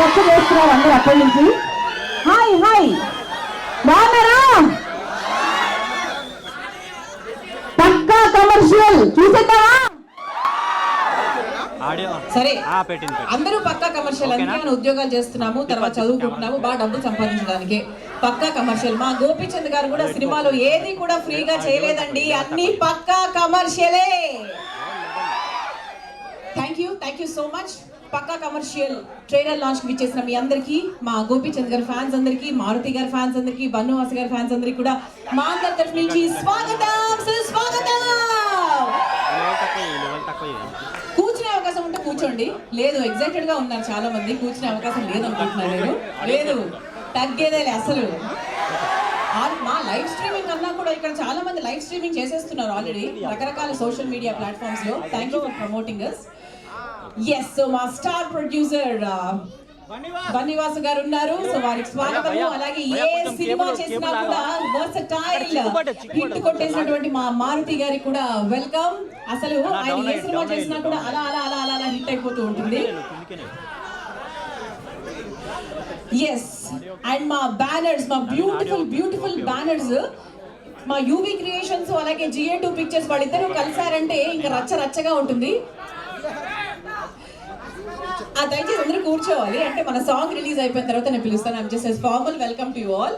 రచ్చ చేస్తున్నారు అందరూ అక్కడి నుంచి. హాయ్ హాయ్, బాగున్నారా? పక్కా కమర్షియల్ చూసేద్దామా? సరే, అందరూ పక్కా కమర్షియల్. అందుకే మనం ఉద్యోగాలు చేస్తున్నాము, తర్వాత చదువుకుంటున్నాము, బాగా డబ్బులు సంపాదించడానికి. పక్కా కమర్షియల్. మా గోపీచంద్ గారు కూడా సినిమాలో ఏది కూడా ఫ్రీగా చేయలేదండి, అన్ని పక్కా కమర్షియలే. Thank you so much. Pakka commercial trailer launch కి విచ్చేసిన మీ అందరికీ, మా గోపీచంద్ గారి ఫ్యాన్స్ అందరికీ, మారుతి గారి ఫ్యాన్స్ అందరికీ, బన్నువాస్ గారి ఫ్యాన్స్ అందరికీ కూడా మా అందరి తరఫు నుంచి స్వాగతం సుస్వాగతం. కూర్చునే అవకాశం ఉంటే కూర్చోండి. లేదు, ఎగ్జైటెడ్ గా ఉన్నారు చాలా మంది, కూర్చునే అవకాశం లేదనుకుంటున్నారు. నేను లేదు, తగ్గేదేలే అసలు. మా లైవ్ స్ట్రీమింగ్ కన్నా కూడా ఇక్కడ చాలా మంది లైవ్ స్ట్రీమింగ్ చేసేస్తున్నారు ఆల్రెడీ రకరకాల సోషల్ మీడియా ప్లాట్ఫామ్స్ లో. Thank you for promoting us. Yes, so మా స్టార్ ప్రొడ్యూసర్ బన్నివాసు గారు ఉన్నారు. సో వారికి స్వాగతము. అలాగే ఏ సినిమా చేసినా కూడా వర్సటైల్ హిట్ కొట్టేసినటువంటి మా మారుతి గారికి కూడా వెల్కమ్. అసలు ఆయన ఏ సినిమా చేసినా కూడా అలా అలా అలా అలా అలా హిట్ అయిపోతూ ఉంటుంది. ఎస్, అండ్ మా బ్యానర్స్, మా బ్యూటిఫుల్ బ్యానర్స్, మా యూవీ క్రియేషన్స్ అలాగే GA2 పిక్చర్స్ వాళ్ళిద్దరూ కలిసారంటే ఇంకా రచ్చగా ఉంటుంది. దయచేసి అందరూ కూర్చోవాలి. అంటే మన సాంగ్ రిలీజ్ అయిపోయిన తర్వాత నేను పిలుస్తాను. I'm just formal welcome to you all.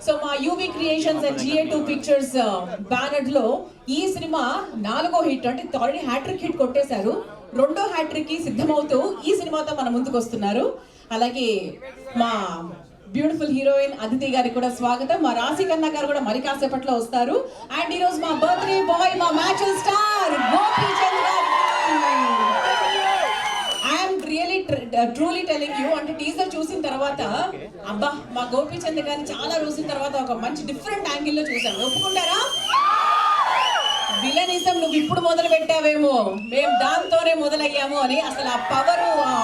So మా UV Creations and GA2 pictures banner లో ఈ సినిమా 4వ హిట్, అంటే ఆల్రెడీ హ్యాట్రిక్ హిట్ కొట్టేశారు. 2వ హ్యాట్రిక్ కి సిద్ధమవుతూ ఈ సినిమాతో మన ముందుకు వస్తున్నారు. అలాగే మా బ్యూటిఫుల్ హీరోయిన్ అదితి గారికి కూడా స్వాగతం. మా రాశి కన్నా గారు కూడా మరి కాసేపట్లో వస్తారు. అండ్ ఈ రోజు మా బర్త్డే బాయ్, మా మ్యాచ్ స్టార్ గోపీచంద్ గారు. ట్రూలీ టెలింగ్ యూ, అంటే టీజర్ చూసిన తర్వాత అబ్బా, మా గోపీచంద్ గారిని చాలా రోజుల తర్వాత ఒక మంచి డిఫరెంట్ యాంగిల్ లో చూసాను. ఒప్పుకుంటారా? విలనిజం నువ్వు ఇప్పుడు మొదలు పెట్టావేమో, మేము దాంతోనే మొదలయ్యాము అని. అసలు ఆ పవర్, ఆ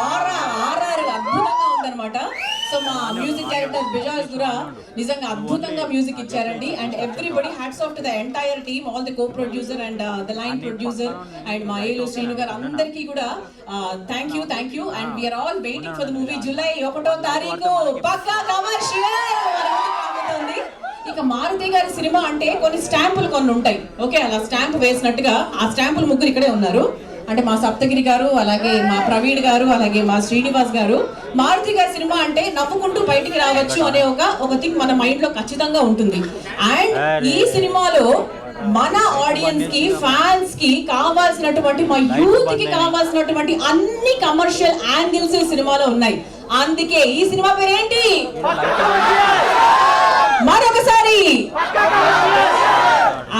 ఆర్ఆర్ అద్భుతంగా ఉందన్నమాట. సో మా మ్యూజిక్ డైరెక్టర్ బిజాజ్ గురా నిజంగా అద్భుతంగా మ్యూజిక్ ఇచ్చారండి. And everybody hats off to the entire team, all the co producer and the line producer and మా ఏలు శ్రీను గారు అందరికీ కూడా thank you. And we're all waiting for the movie. July 1వ తారీఖు పక్కా కమర్షియల్. ఇక మారుతి గారి సినిమా అంటే కొన్ని స్టాంపులు ఉంటాయి. ఓకే, అలా స్టాంప్ వేసినట్టుగా ఆ స్టాంపులు ముగ్గురు ఇక్కడే ఉన్నారు. అంటే మా సప్తగిరి గారు, అలాగే మా ప్రవీణ్ గారు, అలాగే మా శ్రీనివాస్ గారు. మారుతి గారి సినిమా అంటే నవ్వుకుంటూ బయటికి రావచ్చు అనే ఒక థింగ్ మన మైండ్ లో ఖచ్చితంగా ఉంటుంది. అండ్ ఈ సినిమాలో మన ఆడియన్స్ కి, ఫ్యాన్స్ కి కావాల్సినటువంటి, మా యూత్ కి కావాల్సినటువంటి అన్ని కమర్షియల్ యాంగిల్స్ ఈ సినిమాలో ఉన్నాయి. అందుకే ఈ సినిమా పేరేంటి? మరొకసారి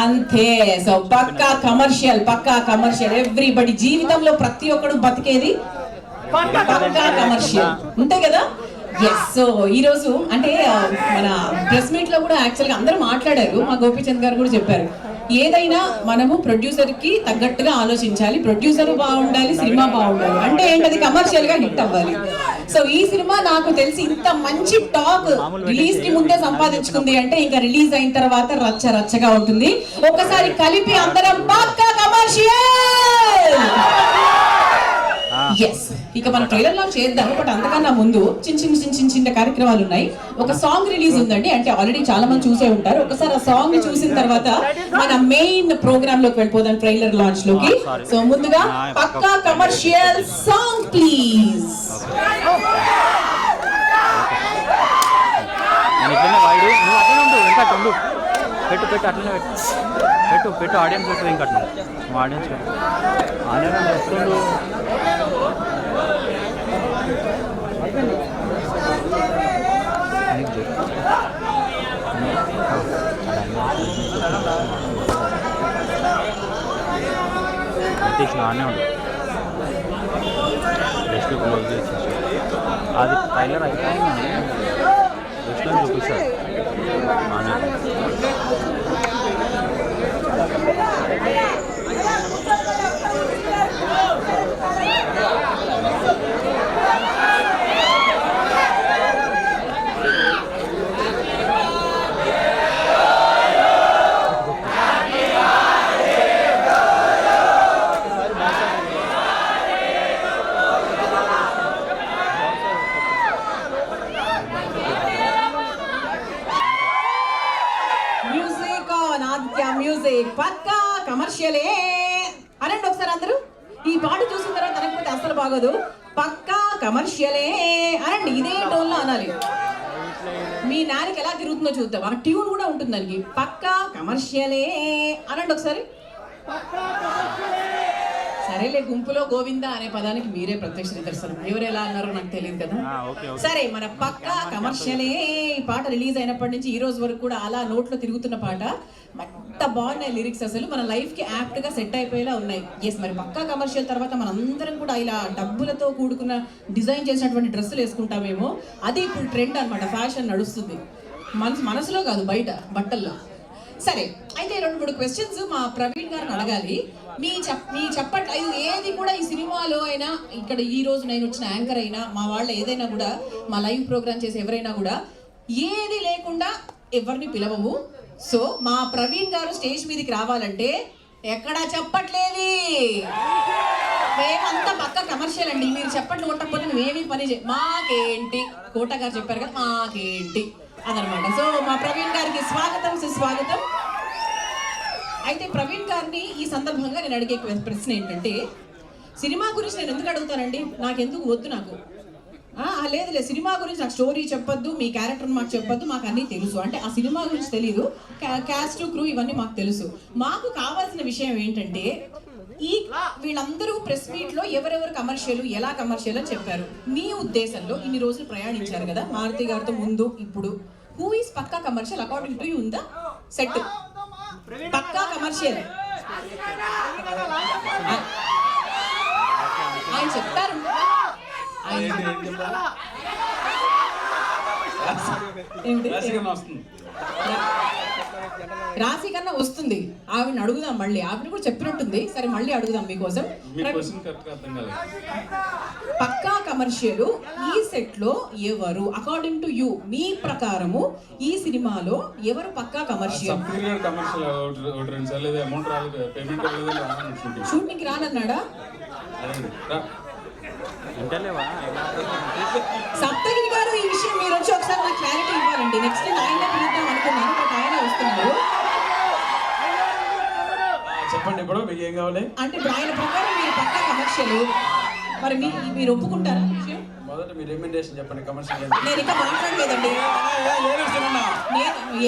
అంతే. సో పక్కా కమర్షియల్. ఎవ్రీబడి జీవితంలో ప్రతి ఒక్కడు బతికేది పక్కా కమర్షియల్, అంతే కదా? ఎస్. సో ఈ రోజు అంటే మన ప్రెస్ మీట్ లో కూడా యాక్చువల్గా అందరూ మాట్లాడారు. మా గోపీచంద్ గారు కూడా చెప్పారు, ఏదైనా మనము ప్రొడ్యూసర్ కి తగ్గట్టుగా ఆలోచించాలి. ప్రొడ్యూసర్ బాగుండాలి, సినిమా బాగుండాలి. అంటే ఏంటది? కమర్షియల్ గా హిట్ అవ్వాలి. సో ఈ సినిమా నాకు తెలిసి ఇంత మంచి టాక్ రిలీజ్ కి ముందే సంపాదించుకుంది అంటే ఇంకా రిలీజ్ అయిన తర్వాత రచ్చగా ఉంటుంది. ఒకసారి కలిపి అందరం పక్కా కమర్షియల్. ఎస్, ఇక మన ట్రైలర్ లాంచ్ చేద్దాము. బట్ అంతకన్నా ముందు చిన్న కార్యక్రమాలు ఉన్నాయి. ఒక సాంగ్ రిలీజ్ ఉందండి, అంటే ఆల్రెడీ చాలా మంది చూసే ఉంటారు. ఒకసారి ఆ సాంగ్ చూసిన తర్వాత మన మెయిన్ ప్రోగ్రామ్ లోకి వెళ్ళిపోదాం, ట్రైలర్ లాంచ్ లోకి. సో ముందుగా పక్కా కమర్షియల్ సాంగ్ ప్లీజ్. పెట్టు అట్లనే పెట్టు ఆడియన్స్ పెట్టు, ఇంకా ఆడియన్స్ వస్తుండు. ఆనే ఉండు, జస్ట్ క్లోజ్ చేసి అది ట్రైలర్ అయిపోయింది. జస్ట్ చూపిస్తారు ఆనే. కమర్షియలే అనండి ఒకసారి అందరూ. ఈ పాట చూసిన తర్వాత అనకపోతే అసలు బాగోదు. పక్కా కమర్షియలే అనండి, ఇదే టోన్లో అనాలి. మీ నాలుక ఎలా తిరుగుతుందో చూద్దాం. ఆ ట్యూన్ కూడా ఉంటుంది దానికి. పక్కా కమర్షియలే అనండి ఒకసారి. సరేలే, గుంపులో గోవింద అనే పదానికి మీరే ప్రత్యక్ష నిదర్శనం. ఎవరు ఎలా అన్నారో నాకు తెలియదు కదా. సరే, మన పక్కా కమర్షియలే ఈ పాట రిలీజ్ అయినప్పటి నుంచి ఈ రోజు వరకు కూడా అలా నోట్లో తిరుగుతున్న పాట. ఎంత బాగున్నాయి లిరిక్స్, అసలు మన లైఫ్ కి యాప్ట్ గా సెట్ అయిపోయేలా ఉన్నాయి. ఎస్, మరి పక్కా కమర్షియల్ తర్వాత మనందరం కూడా ఇలా డబ్బులతో కూడుకున్న డిజైన్ చేసినటువంటి డ్రెస్సులు వేసుకుంటామేమో. అది ఇప్పుడు ట్రెండ్ అన్నమాట, ఫ్యాషన్ నడుస్తుంది. మనసులో కాదు, బయట బట్టల్లో. సరే, అయితే 2-3 క్వశ్చన్స్ మా ప్రవీణ్ గారిని అడగాలి. మీ చెప్పట్లేదు ఏది కూడా ఈ సినిమాలో అయినా, ఇక్కడ ఈ రోజు నేను వచ్చిన యాంకర్ అయినా, మా వాళ్ళు ఏదైనా కూడా, మా లైవ్ ప్రోగ్రామ్ చేసి ఎవరైనా కూడా ఏది లేకుండా ఎవరిని పిలవము. సో మా ప్రవీణ్ గారు స్టేజ్ మీదకి రావాలంటే ఎక్కడా చెప్పట్లేదు. మేమంతా పక్క కమర్షియల్ అండి. మీరు చెప్పట్లు కొట్టకపోతే మేమేమి పని మాకేంటి, కోట గారు చెప్పారు కదా, మాకేంటి అదనమాట. సో మా ప్రవీణ్ గారికి స్వాగతం, సుస్వాగతం. అయితే ప్రవీణ్ గారిని ఈ సందర్భంగా నేను అడిగే ప్రశ్న ఏంటంటే, సినిమా గురించి నేను ఎందుకు అడుగుతానండి, నాకెందుకు వద్దు. నాకు లేదు, సినిమా గురించి నాకు స్టోరీ చెప్పొద్దు, మీ క్యారెక్టర్ మాకు చెప్పొద్దు, మాకు అన్నీ తెలుసు. అంటే ఆ సినిమా గురించి తెలియదు, క్యాస్ట్ క్రూ ఇవన్నీ మాకు తెలుసు. మాకు కావాల్సిన విషయం ఏంటంటే, ఈ వీళ్ళందరూ ప్రెస్ మీట్ లో ఎవరెవరు కమర్షియల్, ఎలా కమర్షియల్ అని చెప్పారు. మీ ఉద్దేశంలో ఇన్ని రోజులు ప్రయాణించారు కదా మారుతి గారితో ముందు ఇప్పుడు, who is Pakka Commercial according to you in the set? Pakka Commercial ఆయన చెప్తారు. రాశి కన్నా వస్తుంది. ఆవిడని అడుగుదాం మళ్ళీ, ఆవిడ కూడా చెప్పినట్టుంది. సరే మళ్ళీ అడుగుదాం మీకోసం. పక్కా కమర్షియల్ ఈ సెట్ లో ఎవరు అకార్డింగ్ టు యూ, మీ ప్రకారము ఈ సినిమాలో ఎవరు పక్కా కమర్షియల్? షూటింగ్ రానన్నాడా? సప్తగిరి గారు, ఈ విషయం మీరు వచ్చి ఒకసారి నాకు క్లారిటీ ఇవ్వాలండి. నెక్స్ట్ టైం ఆయన పిలుద్దాం అనుకున్నాను, బట్ ఆయన వస్తున్నారు. చెప్పండి, ఇప్పుడు మీకు ఏం కావాలి? అంటే ఆయన ప్రకారం మీరు పక్కా కమర్షియల్, మరి మీరు ఒప్పుకుంటారా? మొదట మీ రెమ్యునరేషన్ చెప్పండి. కమర్షియల్ నేను ఇంకా మాట్లాడలేదండి.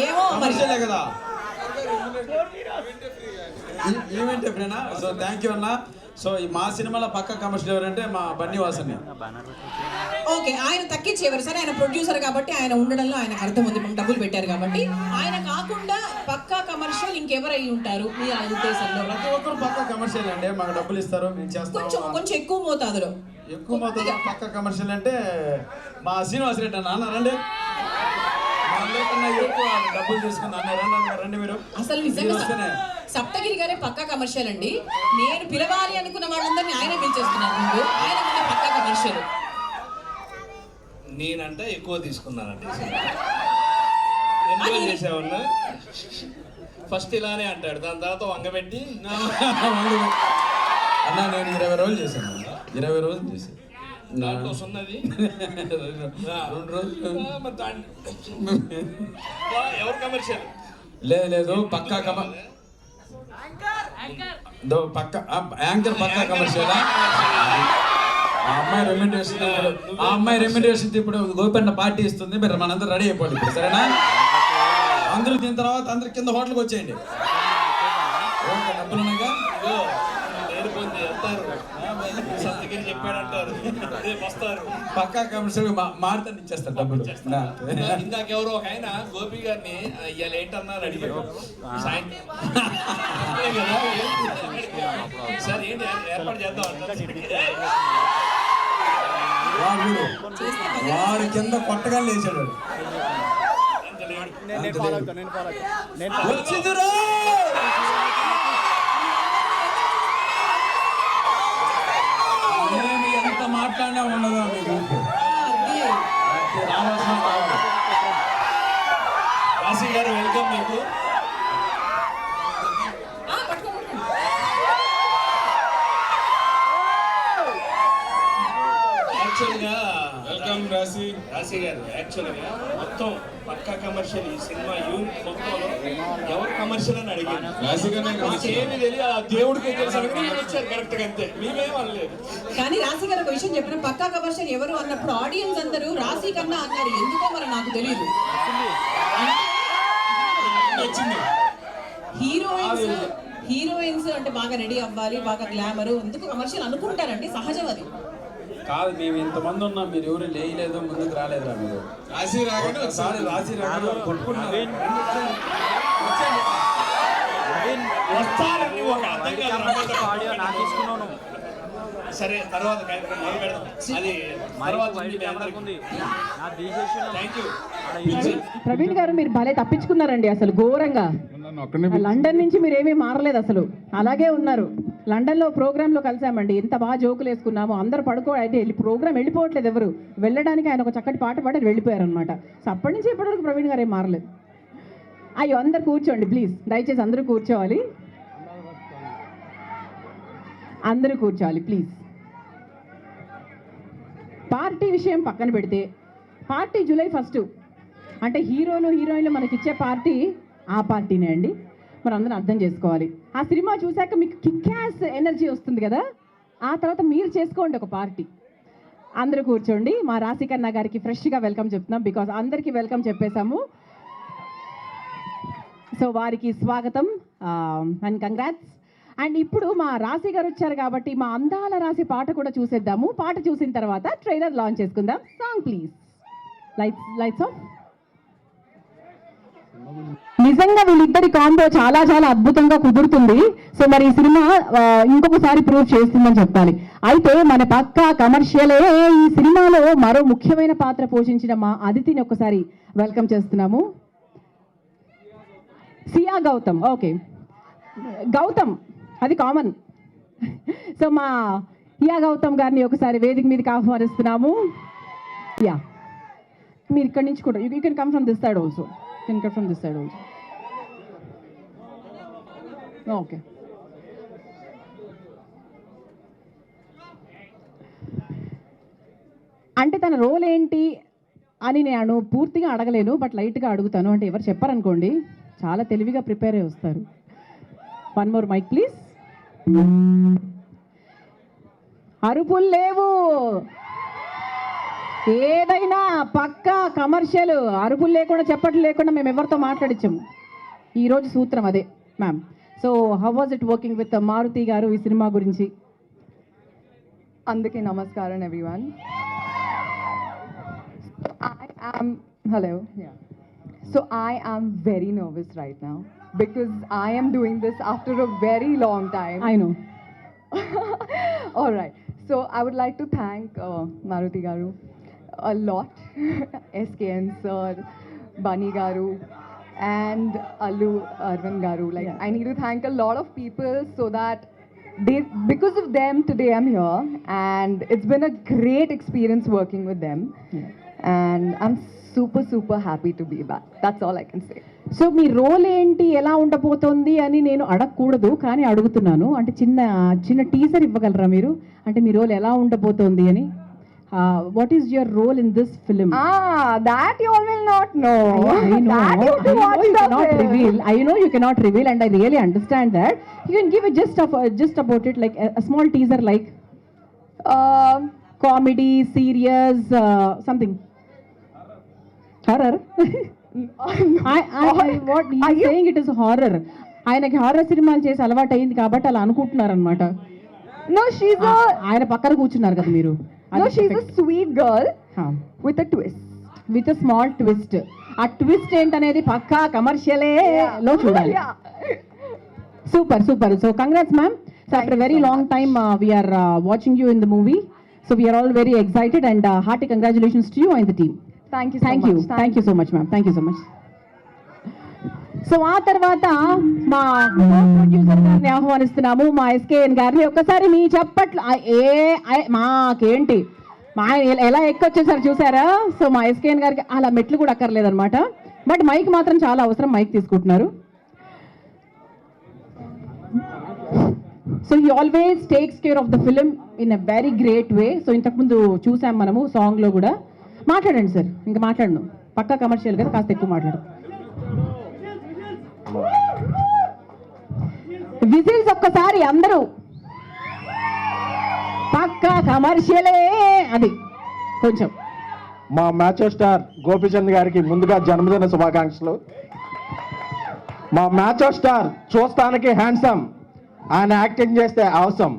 ఏమో కమర్షియలే కదా, ఈవెంట్ ఎప్పుడైనా. సో థ్యాంక్ యూ అన్న. సో మా సినిమాలో పక్క కమర్షియల్ ఎవరంటే మా బన్నీ వాసని. ఓకే, ఆయన తగ్గించేవారు. సరే, ఆయన ప్రొడ్యూసర్ కాబట్టి ఆయన ఉండడంలో ఆయనకు అర్థం ఉంది, డబ్బులు పెట్టారు కాబట్టి. ఆయన కాకుండా పక్కా కమర్షియల్ ఇంకెవరు అయి ఉంటారు మీ ఉద్దేశంలో? ప్రతి ఒక్కరు పక్క కమర్షియల్ అండి, మాకు డబ్బులు ఇస్తారు, మేము చేస్తాం. కొంచెం ఎక్కువ మోతాదులో. ఎక్కువ మోతాదులో పక్క కమర్షియల్ అంటే మా శ్రీనివాస్ రెడ్డి అన్న. రండి, అందరికన్నా ఎక్కువ డబ్బులు తీసుకుని అన్న రండి మీరు. అసలు నిజంగా సప్తగిరి గారే పక్కా కమర్షియల్ అండి. నేను పిలవాలి అనుకున్న వాళ్ళందరినీ ఆయన పిలిచేస్తున్నాను ముందు. ఆయన పక్కా కమర్షియల్. నేనంటే ఎక్కువ తీసుకున్నానండి. ఎందుకు చేసావన్నా, ఫస్ట్ ఇలానే అంటాడు, దాని తర్వాత వంగబెట్టి అన్న నేను 20 రోజులు చేశాను. 20 రోజులు చేశాను. దాంట్లో సున్నది 2 రోజులు. ఎవరు కమర్షియల్? లేదు పక్కా పక్క యాంకర్ పక్కా కమర్షియల్. ఆ అమ్మాయి రెమ్యునరేషన్ ఇప్పుడు గోపన్న పార్టీ ఇస్తుంది, మీరు మనందరూ రెడీ అయిపోండి ఇప్పుడు, సరేనా? అందరూ దీని తర్వాత అందరు కింద హోటల్కి వచ్చేయండి. డబ్బులున్నాయిగా, సప్తగిరి చెప్పాడంటారు, వస్తారు. పక్కా కమర్షియల్ మారుతాను, ఇచ్చేస్తారు డబ్బులు. ఇందాకెవరో ఒక ఆయన గోపి గారిని ఇవాళ ఏంటన్నారు అడిగారు. సార్ ఏంటి ఏర్పాటు చేద్దాం అంటారు. వాడు కింద కొట్టగా లేచాడు. మేము ఎంత మాట్లాడినా ఉండదా మీకు రావాల్సిన రాశి గారు వెల్కమ్ మీకు. యాక్చువల్గా వెల్కమ్ రాశి. రాశి గారు యాక్చువల్గా మొత్తం పక్కా కమర్షియల్ ఈ సినిమా యూనిట్ మొత్తంలో ఎవరు కమర్షియల్ అని అడిగారు. ఏమి తెలియదు, ఆ దేవుడికి తెలుసు అనుకుని వచ్చారు కరెక్ట్ గా, అంతే, మేమేం అనలేదు. కానీ రాశి గారు ఒక విషయం చెప్పిన, పక్కా కమర్షియల్ ఎవరు అన్నప్పుడు ఆడియన్స్ అందరూ రాశి కన్నా అన్నారు. ఎందుకో మరి నాకు తెలియదు. వచ్చింది హీరోయిన్స్ అంటే బాగా రెడీ అవ్వాలి, బాగా గ్లామర్, ఎందుకు కమర్షియల్ అనుకుంటారండి, సహజం అది. కాదు, మేము ఇంతమంది ఉన్నాం, మీరు ఎవరు లేయలేదు, ముందుకు రాలేదురా మీరు. రాశి రాగానే ఒకసారి రాసి కొట్టుకున్నారు. వస్తారని ఒక అర్థం కాదు. ఆడియో నాకు తీసుకున్నాను. సరే, తర్వాత కార్యక్రమం మొదలు పెడదాం. అది తర్వాత ఉంది నా తీసేసిన. Thank you. ప్రవీణ్ గారు మీరు భలే తప్పించుకున్నారండి అసలు ఘోరంగా. లండన్ నుంచి మీరు ఏమీ మారలేదు అసలు, అలాగే ఉన్నారు. లండన్లో ప్రోగ్రాంలో కలిసామండి, ఎంత బాగా జోకులు వేసుకున్నాము. అందరూ అయితే ప్రోగ్రామ్ వెళ్ళిపోవట్లేదు ఎవరు, వెళ్ళడానికి ఆయన ఒక చక్కటి పాట పాడి వెళ్ళిపోయారు అనమాట. సో అప్పటి నుంచి ఇప్పటివరకు ప్రవీణ్ గారు ఏం మారలేదు. అయ్యో, అందరు కూర్చోండి ప్లీజ్, దయచేసి అందరూ కూర్చోవాలి, అందరూ కూర్చోవాలి ప్లీజ్. పార్టీ విషయం పక్కన పెడితే, పార్టీ జూలై 1 అంటే హీరోలు హీరోయిన్లు మనకిచ్చే పార్టీ ఆ పార్టీనే అండి, మనం అందరం అర్థం చేసుకోవాలి. ఆ సినిమా చూశాక మీకు కిక్యాస్ ఎనర్జీ వస్తుంది కదా, ఆ తర్వాత మీరు చేసుకోండి ఒక పార్టీ. అందరూ కూర్చోండి. మా రాశికన్నా గారికి ఫ్రెష్గా వెల్కమ్ చెప్తున్నాం, బికాజ్ అందరికీ వెల్కమ్ చెప్పేశాము. సో వారికి స్వాగతం అండ్ కంగ్రాట్స్. అండ్ ఇప్పుడు మా రాశి గారు వచ్చారు కాబట్టి మా అందాల రాశి పాట కూడా చూసేద్దాము. పాట చూసిన తర్వాత ట్రైలర్ లాంచ్ చేసుకుందాం. Song please. Lights off. నిజంగా వీళ్ళిద్దరి కాంబో చాలా చాలా అద్భుతంగా కుదురుతుంది. సో మరి ఈ సినిమా ఇంకొకసారి ప్రూవ్ చేస్తుందని చెప్పాలి. అయితే మన పక్కా కమర్షియలే ఈ సినిమాలో మరో ముఖ్యమైన పాత్ర పోషించిన మా అదితిని ఒకసారి వెల్కమ్ చేస్తున్నాము. సియా గౌతమ్. ఓకే, గౌతమ్ అది కామన్. సో మా హియా గౌతమ్ గారిని ఒకసారి వేదిక మీదకి ఆహ్వానిస్తున్నాము. యా, మీరు ఇక్కడి నుంచి కూడా you can come from this side also. Okay, అంటే తన రోల్ ఏంటి అని నేను పూర్తిగా అడగలేను, బట్ లైట్గా అడుగుతాను. అంటే ఎవరు చెప్పారనుకోండి, చాలా తెలివిగా ప్రిపేర్ అయ్యి వస్తారు. One more mic please. అరుపులు లేవు, ఏదైనా పక్కా కమర్షియల్. అరుపులు లేకుండా చెప్పట్లు లేకుండా మేము ఎవరితో మాట్లాడించాము. ఈరోజు సూత్రం అదే ma'am. So how was it working with Maruthi గారు ఈ సినిమా గురించి? అందరికీ నమస్కారం everyone. Hello. Yeah. So I am very nervous right now because I am doing this after a very long time. I know. All right. So I would like to thank Maruti Garu a lot, SKN sir, Bani Garu, and Allu Arvind Garu. Like, Yeah. I need to thank a lot of people so that because of them today I'm here, and it's been a great experience working with them. Yeah. And I'm super happy to be back. That's all I can say. So మీ role ఏంటి, ఎలా ఉండబోతోంది అని నేను అడగకూడదు కానీ అడుగుతున్నాను. అంటే చిన్న టీజర్ ఇవ్వగలరా మీరు? అంటే మీ రోల్ ఎలా ఉండబోతోంది అని. What is your role in this film? That you all will not know. That you have to watch you the cannot film. reveal. I know you cannot reveal, and I really understand that. You can give a just about it, like a small teaser, like comedy, serious, something. Horror. What he's saying, it is horror. ఆయనకి horror సినిమాలు చేసి అలవాటు అయింది కాబట్టి అలా అనుకుంటున్నారు అనమాట. No, she's ఆయన పక్కన కూర్చున్నారు కదా మీరు. she's a sweet girl with a twist. With small twist. ఆ ట్విస్ట్ ఏంటనేది పక్కా కమర్షియలే లో చూడాలి. Super. So congrats ma'am. So after very long time we're watching you in the movie. So we're all very excited and hearty congratulations to you and the team. Thank you so much. Ma'am. Thank you so much. So ఆ తర్వాత మా producer గారిని ఆహ్వానిస్తున్నాము, మా SKN గారిని. ఒక్కసారి మీ చప్పట్లు. మాకేంటి, మా ఎలా ఎక్కొచ్చేసారు చూసారా? సో మా ఎస్కేఎన్ గారికి అలా మెట్లు కూడా అక్కర్లేదన్నమాట, బట్ మైక్ మాత్రం చాలా అవసరం. మైక్ తీసుకుంటున్నారు. So he always takes care of the film in a very great way. So ఇంతకుముందు చూసాం మనము సాంగ్లో కూడా. మాట్లాడండి సార్, ఇంకా మాట్లాడను, పక్కా కమర్షియల్ కదా, కాస్త ఎక్కువ మాట్లాడు. విజిల్స్ ఒక్కసారి అందరూ. పక్కా కమర్షియలే అది. కొంచెం మా మ్యాచో స్టార్ గోపీచంద్ గారికి ముందుగా జన్మదిన శుభాకాంక్షలు. మా మ్యాచో స్టార్ చూస్తానికి హ్యాండ్సమ్, ఆయన యాక్టింగ్ చేస్తే అవసరం.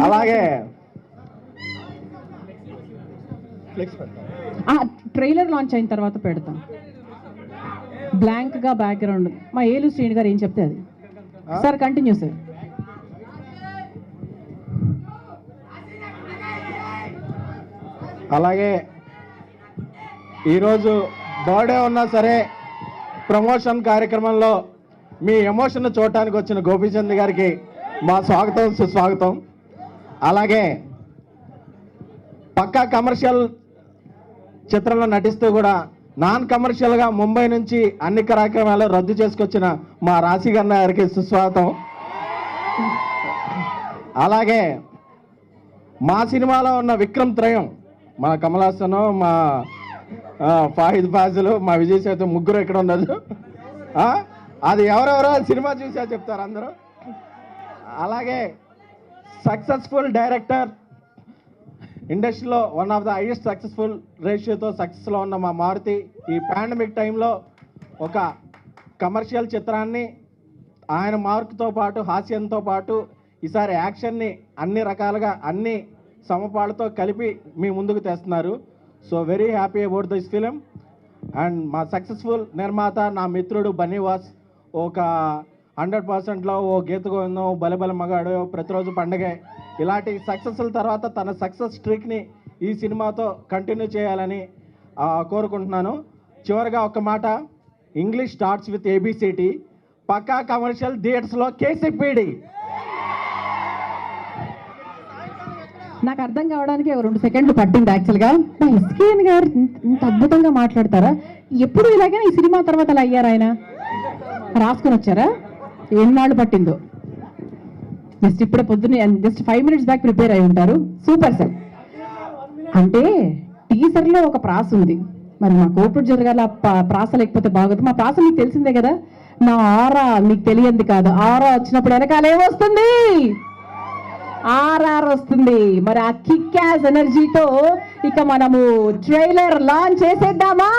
అలాగే ట్రైలర్ లాంచ్ అయిన తర్వాత పెడతాం. బ్లాంక్ గా బ్యాక్గ్రౌండ్ మా ఏలు శ్రీని గారు ఏం చెప్తే అది. Sir continue sir. అలాగే ఈరోజు బర్త్డే ఉన్నా సరే ప్రమోషన్ కార్యక్రమంలో మీ ఎమోషన్ చూడటానికి వచ్చిన గోపీచంద్ గారికి మా స్వాగతం, సుస్వాగతం. అలాగే పక్కా కమర్షియల్ చిత్రంలో నటిస్తూ కూడా నాన్ కమర్షియల్గా ముంబై నుంచి అన్ని కార్యక్రమాలు రద్దు చేసుకొచ్చిన మా రాశిగన్న గారికి సుస్వాగతం. అలాగే మా సినిమాలో ఉన్న విక్రమ్ త్రయం, మా కమల్ హాసన్, మా ఫాహిద్ ఫాజులు, మా విజయ్ సేతు ముగ్గురు ఇక్కడ ఉన్నారు. అది ఎవరెవరో సినిమా చూసా చెప్తారు అందరూ. అలాగే సక్సెస్ఫుల్ డైరెక్టర్, ఇండస్ట్రీలో one of the highest successful రేషియోతో సక్సెస్లో ఉన్న మా మారుతి ఈ పాండమిక్ టైంలో ఒక కమర్షియల్ చిత్రాన్ని ఆయన మార్కుతో పాటు హాస్యంతో పాటు ఈసారి యాక్షన్ని అన్ని రకాలుగా అన్ని సమపాళ్ళతో కలిపి మీ ముందుకు తెస్తున్నారు. So very happy about this film. And మా సక్సెస్ఫుల్ నిర్మాత నా మిత్రుడు బన్నీవాస్ ఒక 100%లో ఓ గీత గోవిందం, బలబల మగాడు, ప్రతిరోజు పండగే, ఇలాంటి సక్సెస్ల తర్వాత తన సక్సెస్ స్ట్రీక్ని ఈ సినిమాతో కంటిన్యూ చేయాలని కోరుకుంటున్నాను. చివరిగా ఒక మాట, English starts with ABCD, Pakka commercial థియేటర్స్లో కేసీపీడి. నాకు అర్థం కావడానికి 2 సెకండ్లు పట్టింది యాక్చువల్గా. మా ఎస్కేఎన్ గారు ఇంత అద్భుతంగా మాట్లాడతారా? ఎప్పుడు ఇలాగే ఈ సినిమా తర్వాత అలా అయ్యారు? ఆయన రాసుకొని వచ్చారా? ఎన్నాళ్ళు పట్టిందో? జస్ట్ ఇప్పుడే పొద్దున్నే జస్ట్ 5 minutes బ్యాక్ ప్రిపేర్ అయి ఉంటారు. Super sir. అంటే టీజర్లో ఒక ప్రాస ఉంది, మరి మా కోర్పొరేట్ జరగాల ప్రాస లేకపోతే బాగోదు. మా ప్రాస మీకు తెలిసిందే కదా, నా ఆరా మీకు తెలియంది కాదు. ఆరా వచ్చినప్పుడు వెనకాల ఏమొస్తుంది? ఆర్ఆర్ వస్తుంది. మరి ఆ కిక్ యాస్ ఎనర్జీతో ఇక మనము ట్రైలర్ లాంచ్ చేసేద్దామా?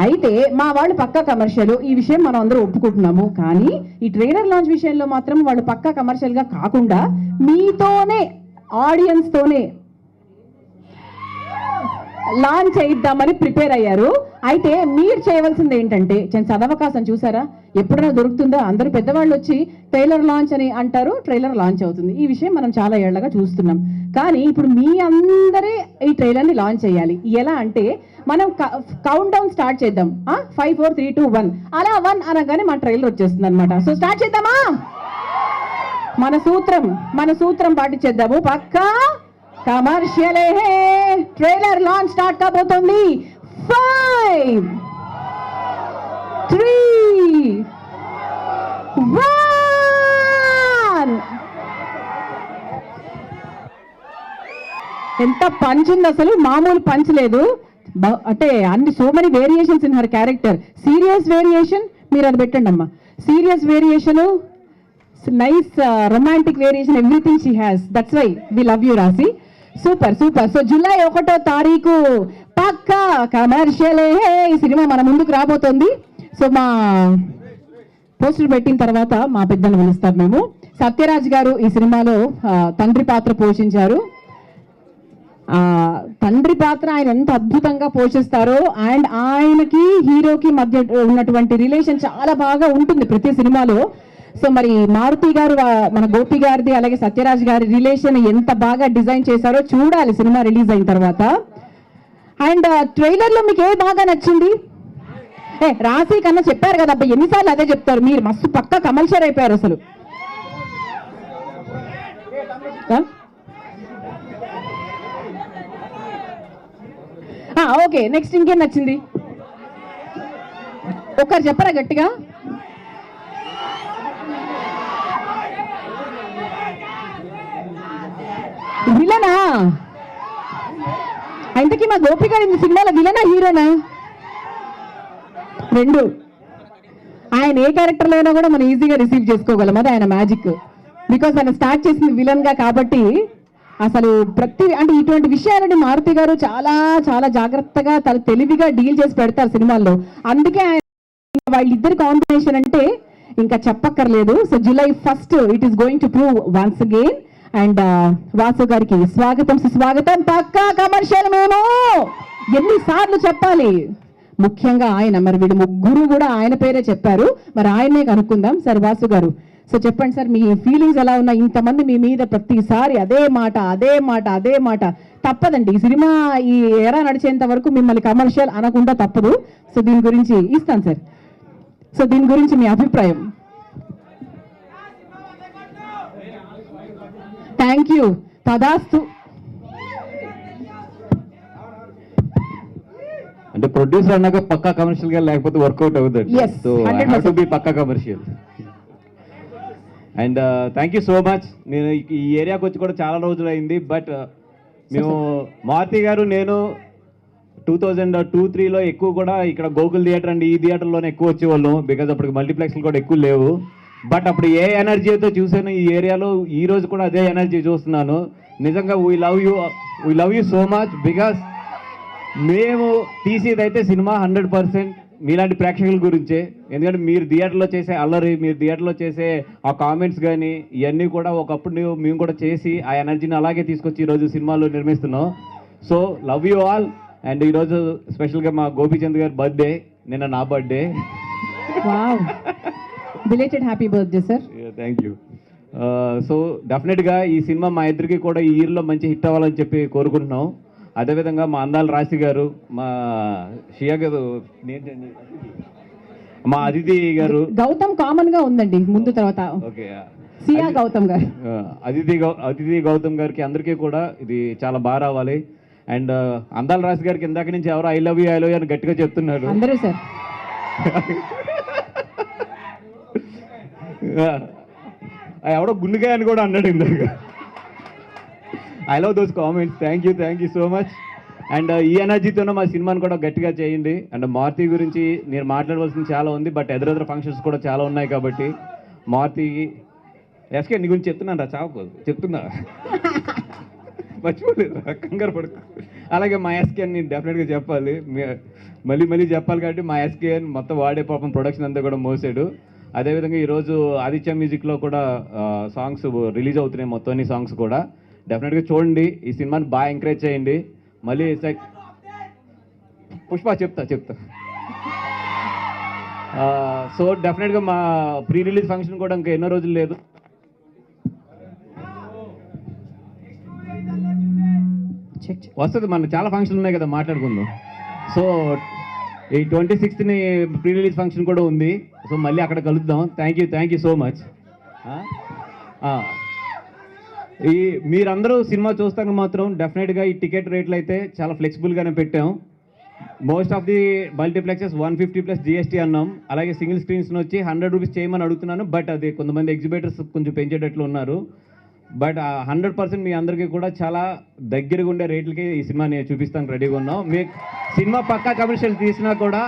అయితే మా వాళ్ళు పక్కా కమర్షియల్, ఈ విషయం మనం అందరూ ఒప్పుకుంటున్నాము. కానీ ఈ ట్రైలర్ లాంచ్ విషయంలో మాత్రం వాళ్ళు పక్కా కమర్షియల్గా కాకుండా మీతోనే, ఆడియన్స్తోనే లాంచ్ చేయిద్దామని ప్రిపేర్ అయ్యారు. అయితే మీరు చేయవలసింది ఏంటంటే, చదవకాశం చూసారా? ఎప్పుడైనా దొరుకుతుందా? అందరూ పెద్దవాళ్ళు వచ్చి ట్రైలర్ లాంచ్ అని అంటారు, ట్రైలర్ లాంచ్ అవుతుంది. ఈ విషయం మనం చాలా ఏళ్లగా చూస్తున్నాం. కానీ ఇప్పుడు మీ అందరే ఈ ట్రైలర్ని లాంచ్ చేయాలి. ఎలా అంటే మనం కౌంట్ డౌన్ స్టార్ట్ చేద్దాం. 5 4 3 2 1 అలా 1 అనగానే మన ట్రైలర్ వచ్చేస్తుంది అనమాట. సో స్టార్ట్ చేద్దామా? మన సూత్రం పాటించేద్దాము. పక్కా కమర్షియలే. ట్రైలర్ లాంచ్ స్టార్ట్ కాబోతోంది. 5 3 1. ఎంత పంచ్ ఉంది అసలు, మామూలు పంచ్ లేదు. అంటే అన్ని so many variations in her character. Serious variation, మీరు అది పెట్టండి అమ్మా. Serious variation, nice romantic variation, everything she has. That's why we love you Raashi. Super super. So July 1వ తారీఖు పక్కా కమర్షియలే ఈ సినిమా మన ముందుకు రాబోతోంది. సో మా పోస్టర్ పెట్టిన తర్వాత మా పెద్దలు పిలుస్తాం మేము. సత్యరాజ్ గారు ఈ సినిమాలో తండ్రి పాత్ర పోషించారు. తండ్రి పాత్ర ఆయన ఎంత అద్భుతంగా పోషిస్తారో, అండ్ ఆయనకి హీరోకి మధ్య ఉన్నటువంటి రిలేషన్ చాలా బాగా ఉంటుంది ప్రతి సినిమాలో. సో మరి మారుతి గారు, మన గోపి గారిది, అలాగే సత్యరాజ్ గారి రిలేషన్ ఎంత బాగా డిజైన్ చేశారో చూడాలి సినిమా రిలీజ్ అయిన తర్వాత. అండ్ ట్రైలర్లో మీకు ఏ బాగా నచ్చింది? రాశి కన్నా చెప్పారు కదా అబ్బాయి, ఎన్నిసార్లు అదే చెప్తారు మీరు. మస్తు పక్కా కమర్షియల్ అయిపోయారు అసలు. ఓకే, నెక్స్ట్ ఇంకేం నచ్చింది? ఒకరు చెప్పరా గట్టిగా? గోపి గారు ఈ సినిమాలో విలనా హీరోనా? రెండు. ఆయన ఏ క్యారెక్టర్లో అయినా కూడా మనం ఈజీగా రిసీవ్ చేసుకోగలం, అది ఆయన మ్యాజిక్. బికాస్ ఆయన స్టార్ట్ చేసింది విలన్ గా కాబట్టి అసలు అంటే ఇటువంటి విషయాలని మారుతి గారు చాలా చాలా జాగ్రత్తగా తెలివిగా డీల్ చేసి పెడతారు సినిమాల్లో. అందుకే ఆయన వాళ్ళిద్దరి కాంబినేషన్ అంటే ఇంకా చెప్పక్కర్లేదు. So July 1st it is going to prove once again. And Vasu గారికి స్వాగతం సుస్వాగతం. పక్కా కమర్షియల్ మేము ఎన్నిసార్లు చెప్పాలి, ముఖ్యంగా ఆయన. మరి వీడు ముగ్గురు కూడా ఆయన పేరే చెప్పారు, మరి ఆయనే కనుక్కుందాం. సార్ వాసు గారు, సో చెప్పండి సార్, మీ ఫీలింగ్స్ ఎలా ఉన్నాయి? ఇంతమంది మీ మీద ప్రతిసారి అదే మాట. తప్పదండి, ఈ సినిమా ఈ ఎరా నడిచేంత వరకు మిమ్మల్ని కమర్షియల్ అనకుండా తప్పదు. సో దీని గురించి ఇస్తాను సార్. సో దీని గురించి మీ అభిప్రాయం? Thank you. తదాస్తు. అంటే ప్రొడ్యూసర్ అన్నాక పక్కా కమర్షియల్ గా లేకపోతే వర్కౌట్ అవుతుంది. Yes, so I have to be Pakka Commercial. And thank you so much. నేను ఈ ఏరియాకి వచ్చి కూడా చాలా రోజులు అయింది. బట్ మేము మారుతి గారు నేను 2002-03లో ఎక్కువ కూడా ఇక్కడ గోకుల్ థియేటర్ అండ్ ఈ థియేటర్లోనే ఎక్కువ వచ్చేవాళ్ళం. బికాజ్ అప్పుడు మల్టీప్లెక్స్లు కూడా ఎక్కువ లేవు. బట్ అప్పుడు ఏ ఎనర్జీతో చూసాను ఈ ఏరియాలో, ఈ రోజు కూడా అదే ఎనర్జీ చూస్తున్నాను. నిజంగా we love you so much. Because మేము తీసేదైతే సినిమా 100% మీలాంటి ప్రేక్షకుల గురించే. ఎందుకంటే మీరు థియేటర్లో చేసే అల్లరి, మీరు థియేటర్లో చేసే ఆ కామెంట్స్ కానీ ఇవన్నీ కూడా ఒకప్పుడు మేము కూడా చేసి ఆ ఎనర్జీని అలాగే తీసుకొచ్చి ఈరోజు సినిమాలో నిర్మిస్తున్నాం. So love you all. And ఈరోజు స్పెషల్గా మా గోపీచంద్ గారి బర్త్డే, నిన్న నా birthday. Wow, belated happy birthday sir. Thank you. So డెఫినెట్గా ఈ సినిమా మా ఇద్దరికి కూడా ఈ ఇయర్లో మంచి హిట్ అవ్వాలని చెప్పి కోరుకుంటున్నాం. అదేవిధంగా మా అందాల రాశి గారు, మా షియా గారు, మా అదితి గారు, గౌతమ్ కామన్ గా ఉందండి ముందు తర్వాత. ఓకే, సియా గౌతమ్ గారు, అదితి గౌతమ్ గారికి అందరికీ కూడా ఇది చాలా బాగా రావాలి. అండ్ అందాల రాశి గారికి ఇందాక నుంచి ఎవరో ఐ లవ్ యూ అని గట్టిగా చెప్తున్నారు అందరూ సార్. ఎవడో గుండుగా అని కూడా అన్నాడు ఇందాక. I love those comments. Thank you so much. And ఈ ఎనర్జీతోనే మా సినిమాని కూడా గట్టిగా చేయండి. అండ్ మారుతి గురించి నేను మాట్లాడవలసింది చాలా ఉంది, బట్ ఎదురెదురు ఫంక్షన్స్ కూడా చాలా ఉన్నాయి కాబట్టి మారుతికి ఎస్కే నీ గురించి చెప్తున్నాను రా, చెప్తున్నా మర్చిపోలేదు, కంగారు పడుకో. అలాగే మా ఎస్కే అని డెఫినెట్గా చెప్పాలి, మళ్ళీ చెప్పాలి కాబట్టి మా ఎస్కే అని మొత్తం వాడే పాపం ప్రొడక్షన్ అంతా కూడా మోసాడు. అదేవిధంగా ఈరోజు ఆదిత్య మ్యూజిక్లో కూడా సాంగ్స్ రిలీజ్ అవుతున్నాయి, మొత్తం అన్ని సాంగ్స్ కూడా. డెఫినెట్గా చూడండి, ఈ సినిమాని బాగా ఎంకరేజ్ చేయండి. మళ్ళీ పుష్ప చెప్తా. సో డెఫినెట్గా మా ప్రీ రిలీజ్ ఫంక్షన్ కూడా ఇంకా ఎన్నో రోజులు లేదు. వస్తుంది, మన చాలా ఫంక్షన్లు ఉన్నాయి కదా, మాట్లాడుకుందాం. సో ఈ 26th ప్రీ రిలీజ్ ఫంక్షన్ కూడా ఉంది. సో మళ్ళీ అక్కడ కలుద్దాం. Thank you so much. ఈ మీరందరూ సినిమా చూస్తాక మాత్రం డెఫినెట్గా ఈ టికెట్ రేట్లు అయితే చాలా ఫ్లెక్సిబుల్గానే పెట్టాం. Most of the multiplexes 150+ GST అన్నాం. అలాగే సింగిల్ స్క్రీన్స్ వచ్చి 100 రూపీస్ చేయమని అడుగుతున్నాను. బట్ అది కొంతమంది ఎగ్జిబిటర్స్ కొంచెం పెంచేటట్లు ఉన్నారు. బట్ 100% మీ అందరికీ కూడా చాలా దగ్గరగా ఉండే రేట్లకి ఈ సినిమాని చూపిస్తాను రెడీగా ఉన్నాం. మీకు సినిమా పక్కా కమర్షియల్ తీసినా కూడా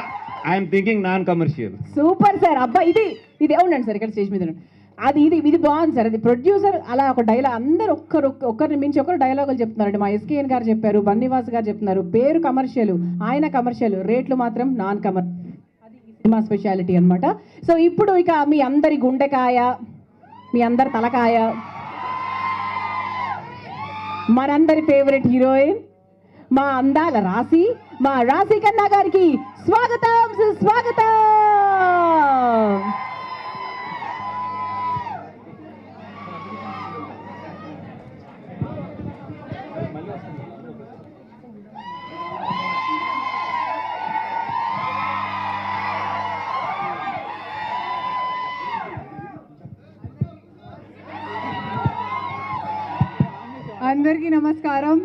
I'm thinking non commercial. Super sir. అబ్బా ఇది అవునండి సార్, ఇక్కడ స్టేజ్ మీద ఇది బాగుంది సార్. అది ప్రొడ్యూసర్ అలా ఒక డైలాగ్, అందరు ఒక్కరిని మించి ఒకరు డైలాగులు చెప్తున్నారండి. మా ఎస్కేఎన్ గారు చెప్పారు, బన్నీవాస్ గారు చెప్తున్నారు. పేరు కమర్షియల్, ఆయన కమర్షియల్, రేట్లు మాత్రం నాన్ కమర్. అది సినిమా స్పెషాలిటీ అనమాట. సో ఇప్పుడు ఇక మీ అందరి గుండెకాయ, మీ అందరి తలకాయ, మనందరి ఫేవరెట్ హీరోయిన్ మా అందాల రాశి, మా రాశి కన్నా గారికి స్వాగతం. అందరికీ నమస్కారం.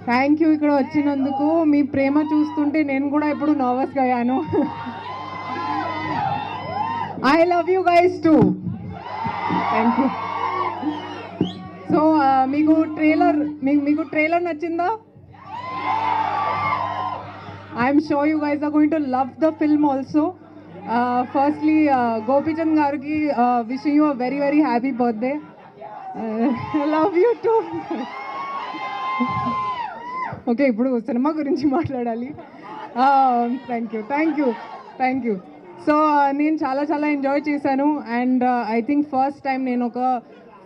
థ్యాంక్ యూ ఇక్కడ వచ్చినందుకు. మీ ప్రేమ చూస్తుంటే నేను కూడా ఇప్పుడు నర్వస్గా అయ్యాను. I love you guys too. Thank you. So మీకు ట్రైలర్ నచ్చిందా? I'm sure you guys are going to love the film also. Firstly Gopichand గారికి wishing you a very very happy birthday. Love you too. Okay, ఇప్పుడు సినిమా గురించి మాట్లాడాలి. Thank you. So నేను చాలా enjoy చేశాను. And I think first time నేను ఒక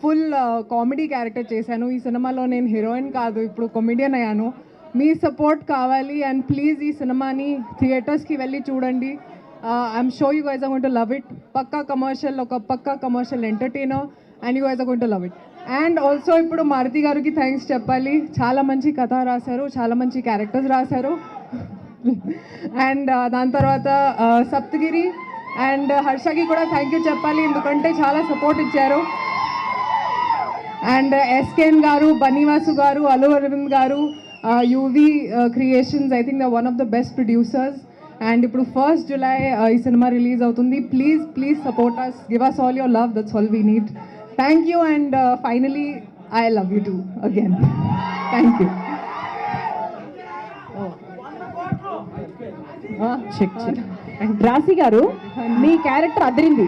ఫుల్ కామెడీ క్యారెక్టర్ చేశాను ఈ సినిమాలో. నేను హీరోయిన్ కాదు, ఇప్పుడు కమెడియన్ అయ్యాను. మీ సపోర్ట్ కావాలి అండ్ ప్లీజ్ ఈ సినిమాని థియేటర్స్కి వెళ్ళి చూడండి. I'm sure you guys are going to love it. ఒక Pakka commercial entertainer and you guys are going to love it. And also ఇప్పుడు మారుతి గారికి థ్యాంక్స్ చెప్పాలి. చాలా మంచి కథ రాశారు, చాలా మంచి క్యారెక్టర్స్ రాశారు. అండ్ దాని తర్వాత సప్తగిరి అండ్ హర్షకి కూడా థ్యాంక్ యూ చెప్పాలి, ఎందుకంటే చాలా సపోర్ట్ ఇచ్చారు. అండ్ ఎస్కేఎన్ గారు, బనీవాసు గారు, అల్లు అరవింద్ గారు, UV creations, I think the one of the best producers. And ఇప్పుడు 1st July ఈ సినిమా రిలీజ్ అవుతుంది. Please support us, give us all your love, that's all we need. Thank you. And finally I love you too again. Thank you. Raashi గారు, మీ character అదిరింది,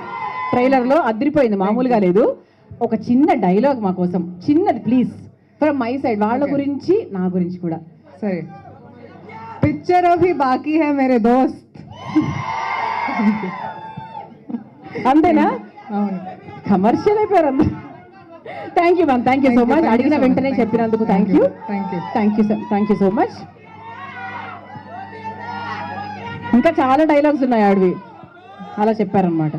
ట్రైలర్లో అదిరిపోయింది, మామూలుగా లేదు. ఒక చిన్న డైలాగ్ మా కోసం, చిన్నది ప్లీజ్, ఫ్రమ్ మై సైడ్, వాళ్ళ గురించి నా గురించి కూడా. సరే. పిక్చర్ అభి బాకీ హై మేరే దోస్త్. అంతేనా? అవును, కమర్షియల్ అయిపోయారు అందరూ. Thank you ma'am, thank you so much. అడిగిన వెంటనే చెప్పినందుకు thank you sir, thank you so much. ఇంకా చాలా డైలాగ్స్ ఉన్నాయి ఆడివి, అలా చెప్పారనమాట.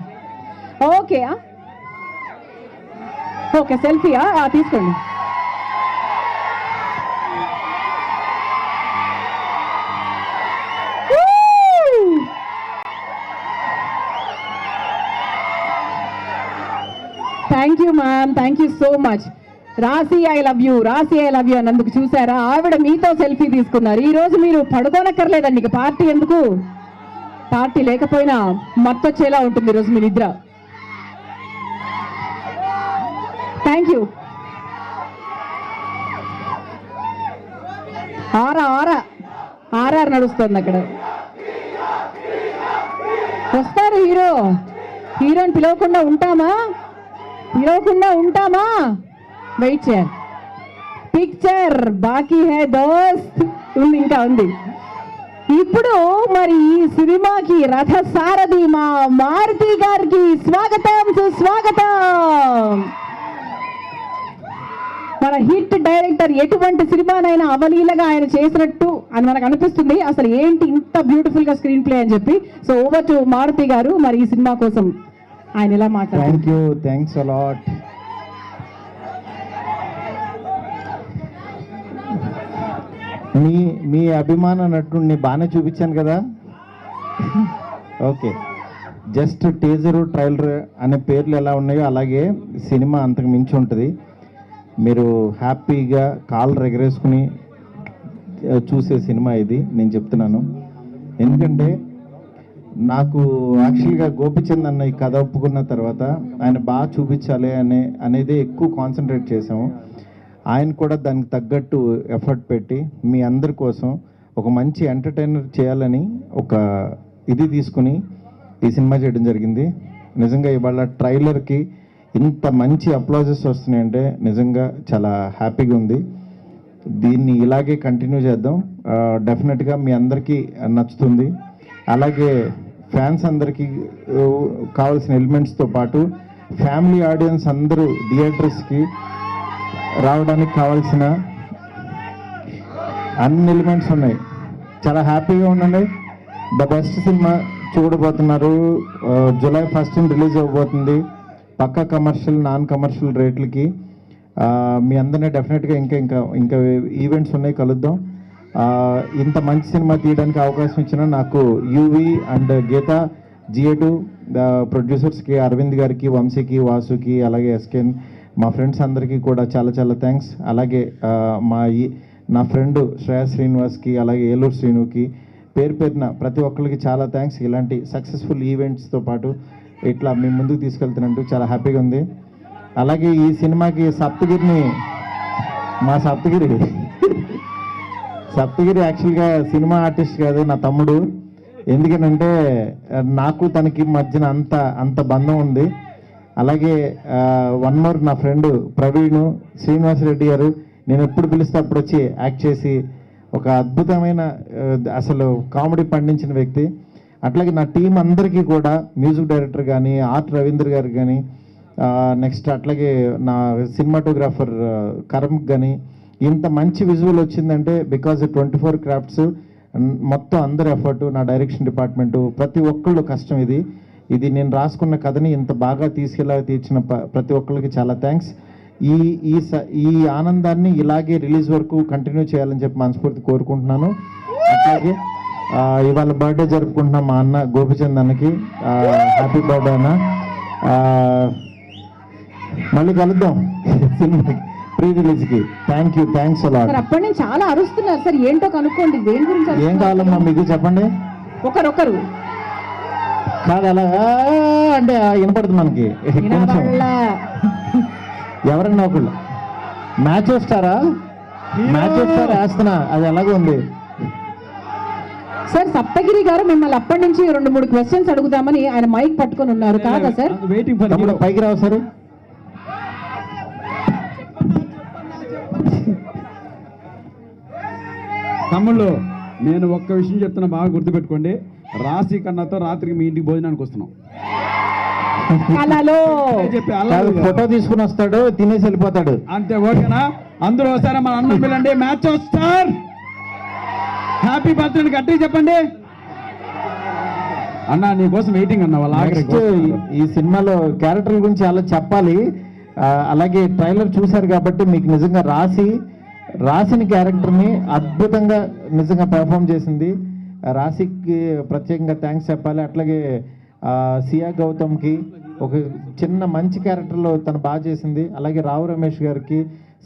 ఓకే సెల్ఫీయా తీసుకోండి. Thank you ma'am, thank you so much. రాశి ఐ లవ్ యూ అన్నందుకు చూసారా, ఆవిడ మీతో సెల్ఫీ తీసుకున్నారు. ఈ రోజు మీరు పడుకోనక్కర్లేదండి, ఇక పార్టీ ఎందుకు, పార్టీ లేకపోయినా మత్తొచ్చేలా ఉంటుంది ఈరోజు మీ నిద్ర. Thank you. ఆర్ఆర్ నడుస్తుంది అక్కడ. వస్తారు హీరోని పిలవకుండా ఉంటామా? వెయిట్ చేయాలి. పిక్చర్ బాకీ హై దోస్త్ ఇంకా ఉంది. ఇప్పుడు మరి ఈ సినిమాకి రథ సారథి మా మారుతి గారికి సుస్వాగతం. మన హిట్ డైరెక్టర్ ఎటువంటి సినిమానైనా అవలీలగా ఆయన చేసినట్టు అని మనకు అనిపిస్తుంది. అసలు ఏంటి ఇంత బ్యూటిఫుల్ గా స్క్రీన్ ప్లే అని చెప్పి. సో ఓవర్ టు మారుతి గారు, మరి ఈ సినిమా కోసం ఆయన ఎలా మాట్లాడారు? Thanks a lot. మీ అభిమాన నటుడిని బాగానే చూపించాను కదా. ఓకే, జస్ట్ టీజరు ట్రైలర్ అనే పేర్లు ఎలా ఉన్నాయో అలాగే సినిమా అంతకు మించి ఉంటుంది. మీరు హ్యాపీగా కాళ్ళు ఎగరేసుకుని చూసే సినిమా ఇది, నేను చెప్తున్నాను. ఎందుకంటే నాకు యాక్చువల్గా గోపిచంద్ అన్న ఈ కథ ఒప్పుకున్న తర్వాత ఆయన బాగా చూపించాలి అనేది ఎక్కువ కాన్సన్ట్రేట్ చేసాము. ఆయన కూడా దానికి తగ్గట్టు ఎఫర్ట్ పెట్టి మీ అందరి కోసం ఒక మంచి ఎంటర్టైనర్ చేయాలని ఒక ఇది తీసుకుని ఈ సినిమా చేయడం జరిగింది. నిజంగా ఇవాళ ట్రైలర్కి ఇంత మంచి అప్లాజెస్ వస్తున్నాయంటే నిజంగా చాలా హ్యాపీగా ఉంది. దీన్ని ఇలాగే కంటిన్యూ చేద్దాం, డెఫినెట్గా మీ అందరికీ నచ్చుతుంది. అలాగే ఫ్యాన్స్ అందరికీ కావాల్సిన ఎలిమెంట్స్తో పాటు ఫ్యామిలీ ఆడియన్స్ అందరూ థియేటర్స్కి రావడానికి కావాల్సిన అన్ని ఎలిమెంట్స్ ఉన్నాయి. చాలా హ్యాపీగా ఉండండి. ద బెస్ట్ సినిమా చూడబోతున్నారు. July 1st రిలీజ్ అవ్వబోతుంది. పక్కా కమర్షియల్, నాన్ కమర్షియల్ రేట్లకి. మీ అందరినీ డెఫినెట్గా ఇంకా ఈవెంట్స్ ఉన్నాయి, కలుద్దాం. ఇంత మంచి సినిమా తీయడానికి అవకాశం ఇచ్చిన నాకు యూవి అండ్ గీత, GA2 ప్రొడ్యూసర్స్కి, అరవింద్ గారికి, వంశీకి, వాసుకి, అలాగే ఎస్కేన్, మా ఫ్రెండ్స్ అందరికీ కూడా చాలా చాలా థ్యాంక్స్. అలాగే నా ఫ్రెండ్ శ్రేయా శ్రీనివాస్కి, అలాగే ఏలూరు శ్రీనుకి, పేరున ప్రతి ఒక్కరికి చాలా థ్యాంక్స్. ఇలాంటి సక్సెస్ఫుల్ ఈవెంట్స్తో పాటు ఇట్లా మీ ముందుకు తీసుకెళ్తున్నట్టు చాలా హ్యాపీగా ఉంది. అలాగే ఈ సినిమాకి సప్తగిరిని మా సప్తగిరి యాక్చువల్గా సినిమా ఆర్టిస్ట్ కాదు, నా తమ్ముడు. ఎందుకనంటే నాకు తనకి మధ్యన అంత బంధం ఉంది. అలాగే వన్ మోర్ నా ఫ్రెండ్ ప్రవీణ్ శ్రీనివాసరెడ్డి గారు, నేను ఎప్పుడు పిలిస్తే అప్పుడు వచ్చి యాక్ట్ చేసి ఒక అద్భుతమైన అసలు కామెడీ పండించిన వ్యక్తి. అట్లాగే నా టీం అందరికీ కూడా మ్యూజిక్ డైరెక్టర్ కానీ, ఆర్ట్ రవీంద్ర గారు కానీ, నెక్స్ట్ అట్లాగే నా సినిమాటోగ్రాఫర్ కరమ్కి కానీ, ఇంత మంచి విజువల్ వచ్చిందంటే బికాజ్ 24 క్రాఫ్ట్స్ మొత్తం అందరి ఎఫర్టు, నా డైరెక్షన్ డిపార్ట్మెంటు, ప్రతి ఒక్కళ్ళు కష్టం. ఇది నేను రాసుకున్న కథని ఇంత బాగా తీసుకెళ్ళగా తీర్చిన ప్రతి ఒక్కళ్ళకి చాలా థ్యాంక్స్. ఈ ఆనందాన్ని ఇలాగే రిలీజ్ వరకు కంటిన్యూ చేయాలని చెప్పి మనస్ఫూర్తి కోరుకుంటున్నాను. అట్లాగే ఇవాళ బర్త్డే జరుపుకుంటున్నాం మా అన్న గోపిచంద్ అన్నకి. హ్యాపీ బర్త్డే అన్న. మళ్ళీ కలుద్దాం సినిమాకి ప్రీ రిలీజ్కి. Thanks a lot. సార్ అప్పటి నుంచి చాలా అరుస్తున్నారు సార్, ఏంటో కనుక్కోండి. దేని గురించి ఏం కావాలమ్మా మీకు చెప్పండి. ఒకరొకరు కాదు అలా అంటే వినపడుతుంది మనకి. ఎవరన్నా ఒకళ్ళు మ్యాచ్ వస్తారా వేస్తున్నా, అది ఎలాగో ఉంది. సార్ సప్తగిరి గారు మిమ్మల్ని అప్పటి నుంచి 2-3 క్వశ్చన్స్ అడుగుదామని ఆయన మైక్ పట్టుకొని ఉన్నారు కాదా సార్? తమ్ముడు పైకి రావు సార్. తమ్ముళ్ళు, నేను ఒక్క విషయం చెప్తున్నా, బాగా గుర్తుపెట్టుకోండి. రాశి కన్నాతో రాత్రికి మీ ఇంటికి భోజనానికి వస్తున్నాం. ఫోటో తీసుకుని వస్తాడు, తినేసి వెళ్ళిపోతాడు అంతే. ఓకేనా? అందరూ ఒకసారి మన అన్నం పిల్లండి. మ్యాచ్ స్టార్ హ్యాపీ బర్త్డే గట్టిగా చెప్పండి అన్న. నీ కోసం వెయిటింగ్ అన్న. వాళ్ళ ఈ సినిమాలో క్యారెక్టర్ గురించి చాలా చెప్పాలి. అలాగే ట్రైలర్ చూశారు కాబట్టి మీకు నిజంగా రాసిన క్యారెక్టర్ని అద్భుతంగా నిజంగా పెర్ఫామ్ చేసింది. రాశికి ప్రత్యేకంగా థ్యాంక్స్ చెప్పాలి. అట్లాగే సియా గౌతమ్కి ఒక చిన్న మంచి క్యారెక్టర్లో తను బాగా చేసింది. అలాగే రావు రమేష్ గారికి,